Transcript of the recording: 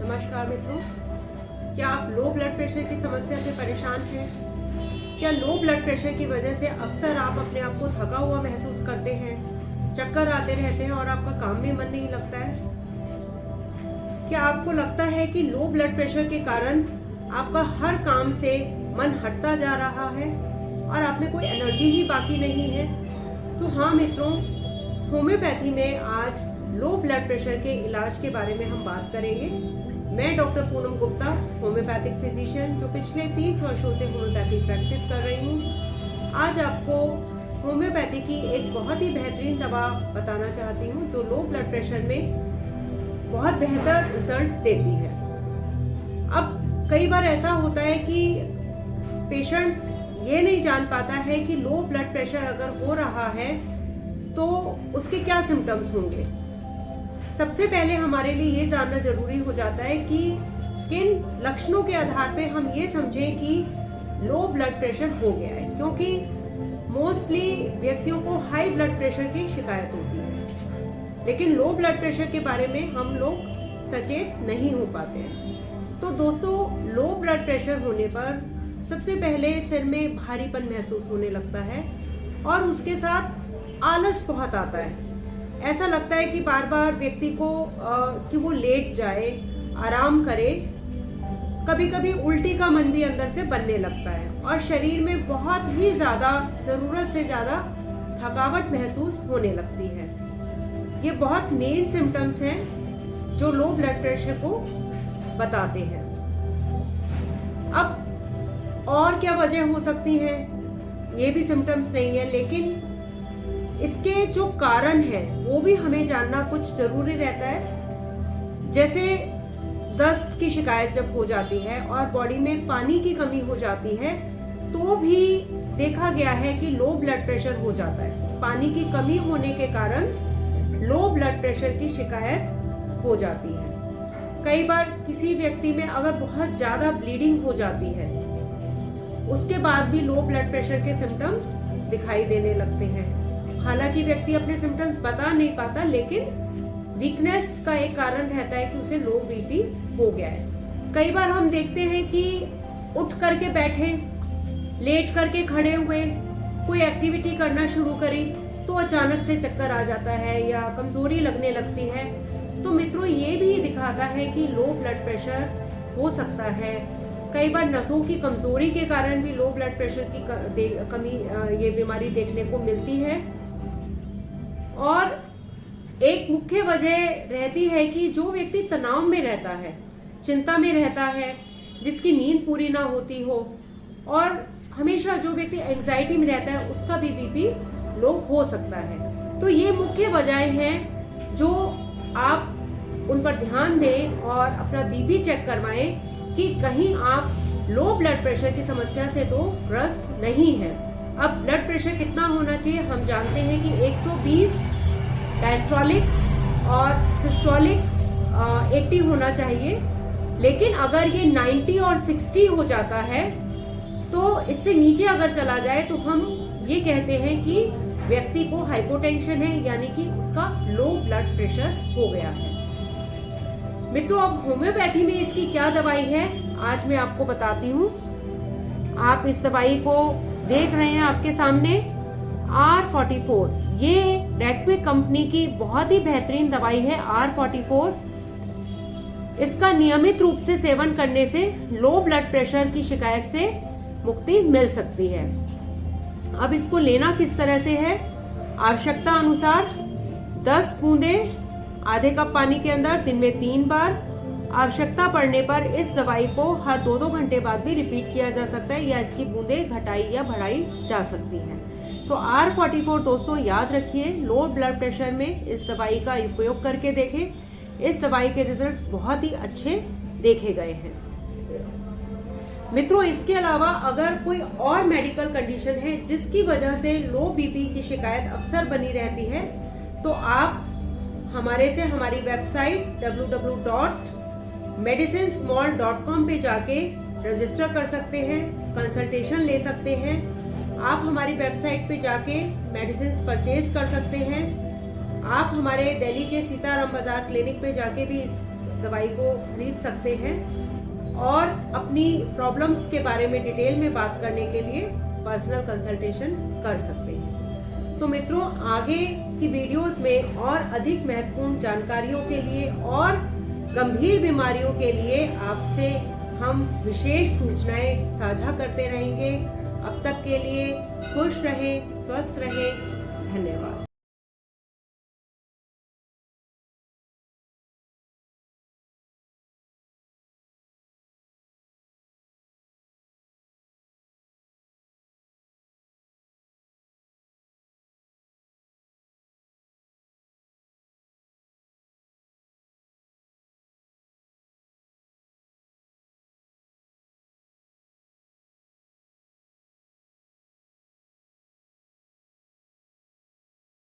नमस्कार मित्रों, क्या आप लो ब्लड प्रेशर की समस्या से परेशान हैं? क्या लो ब्लड प्रेशर की वजह से अक्सर आप अपने आप को थका हुआ महसूस करते हैं, चक्कर आते रहते हैं और आपका काम में मन नहीं लगता है? क्या आपको लगता है कि लो ब्लड प्रेशर के कारण आपका हर काम से मन हटता जा रहा है और आप में कोई एनर्जी ही बाकी नहीं है? तो हाँ मित्रों, होम्योपैथी में आज लो ब्लड प्रेशर के इलाज के बारे में हम बात करेंगे। मैं doctor Poonam Gupta, homeopathic physician जो पिछले 30 वर्षों से होम्योपैथी प्रैक्टिस कर रही हूँ, आज आपको होम्योपैथी की एक बहुत ही बेहतरीन दवा बताना चाहती हूँ जो लो ब्लड प्रेशर में बहुत बेहतर रिजल्ट्स देती है। अब कई बार ऐसा होता है कि पेशेंट ये नहीं जान पाता है कि लो ब्लड प्रेशर अगर हो रहा है तो उसके क्या सिम्टम्स होंगे। सबसे पहले हमारे लिए ये जानना जरूरी हो जाता है कि किन लक्षणों के आधार पे हम ये समझें कि लो ब्लड प्रेशर हो गया है, क्योंकि मोस्टली व्यक्तियों को हाई ब्लड प्रेशर की शिकायत होती है, लेकिन लो ब्लड प्रेशर के बारे में हम लोग सचेत नहीं हो पाते हैं। तो दोस्तों, लो ब्लड प्रेशर होने पर सबसे पहले सिर में भारीपन महसूस होने लगता है और उसके साथ आलस बहुत आता है। ऐसा लगता है कि बार बार व्यक्ति को कि वो लेट जाए, आराम करे। कभी कभी उल्टी का मन भी अंदर से बनने लगता है और शरीर में बहुत ही ज्यादा, जरूरत से ज्यादा थकावट महसूस होने लगती है। ये बहुत मेन सिम्टम्स हैं जो लो ब्लड प्रेशर को बताते हैं। अब और क्या वजह हो सकती है, ये भी सिम्टम्स नहीं है, लेकिन इसके जो कारण है वो भी हमें जानना कुछ जरूरी रहता है। जैसे दस्त की शिकायत जब हो जाती है और बॉडी में पानी की कमी हो जाती है तो भी देखा गया है कि लो ब्लड प्रेशर हो जाता है। पानी की कमी होने के कारण लो ब्लड प्रेशर की शिकायत हो जाती है। कई बार किसी व्यक्ति में अगर बहुत ज्यादा ब्लीडिंग हो जाती है उसके बाद भी लो ब्लड प्रेशर के सिम्टम्स दिखाई देने लगते हैं। हालांकि व्यक्ति अपने सिम्टम्स बता नहीं पाता, लेकिन वीकनेस का एक कारण रहता है कि उसे लो बीपी हो गया है। कई बार हम देखते हैं कि उठ करके बैठे, लेट करके खड़े हुए, कोई एक्टिविटी करना शुरू करी तो अचानक से चक्कर आ जाता है या कमजोरी लगने लगती है। तो मित्रों, ये भी दिखाता है कि लो ब्लड प्रेशर हो सकता है। कई बार नसों की कमजोरी के कारण भी लो ब्लड प्रेशर की कमी, ये बीमारी देखने को मिलती है। और एक मुख्य वजह रहती है कि जो व्यक्ति तनाव में रहता है, चिंता में रहता है, जिसकी नींद पूरी ना होती हो, और हमेशा जो व्यक्ति एंजाइटी में रहता है उसका भी बीपी लो हो सकता है। तो ये मुख्य वजहें हैं जो आप उन पर ध्यान दें और अपना बीपी चेक करवाएं कि कहीं आप लो ब्लड प्रेशर की समस्या से तो ग्रस्त नहीं है। अब ब्लड प्रेशर कितना होना चाहिए हम जानते हैं कि 120 डायस्टोलिक और सिस्टोलिक 80 होना चाहिए, लेकिन अगर ये 90 और 60 हो जाता है तो इससे नीचे अगर चला जाए तो हम ये कहते हैं कि व्यक्ति को हाइपोटेंशन है, यानी कि उसका लो ब्लड प्रेशर हो गया है। मित्रों, अब होम्योपैथी में इसकी क्या दवाई है आज मैं आपको बताती हूँ। आप इस दवाई को देख रहे हैं आपके सामने, R44। ये रैक्विक कंपनी की बहुत ही बेहतरीन दवाई है R44। इसका नियमित रूप से सेवन करने से लो ब्लड प्रेशर की शिकायत से मुक्ति मिल सकती है। अब इसको लेना किस तरह से है, आवश्यकता अनुसार 10 बूंदे आधे कप पानी के अंदर दिन में 3 बार। आवश्यकता पड़ने पर इस दवाई को हर 2-2 घंटे बाद भी रिपीट किया जा सकता है या इसकी बूंदे घटाई या बढ़ाई जा सकती है। तो R44 दोस्तों याद रखिए, लो ब्लड प्रेशर में इस दवाई का उपयोग करके देखें। इस दवाई के रिजल्ट्स बहुत ही अच्छे देखे गए हैं। मित्रों, इसके अलावा अगर कोई और मेडिकल कंडीशन है जिसकी वजह से लो बीपी की शिकायत अक्सर बनी रहती है तो आप हमारे से हमारी वेबसाइट www.medicinesmall.com पे जाके रजिस्टर कर सकते हैं, कंसल्टेशन ले सकते हैं। आप हमारी वेबसाइट पे जाके मेडिसिन परचेज कर सकते हैं। आप हमारे दिल्ली के सीताराम बाजार क्लिनिक पे जाके भी इस दवाई को खरीद सकते हैं और अपनी प्रॉब्लम्स के बारे में डिटेल में बात करने के लिए पर्सनल कंसल्टेशन कर सकते हैं। तो मित्रों, आगे की वीडियोस में और अधिक महत्वपूर्ण जानकारियों के लिए और गंभीर बीमारियों के लिए आपसे हम विशेष सूचनाएं साझा करते रहेंगे। अब तक के लिए खुश रहें, स्वस्थ रहें। धन्यवाद।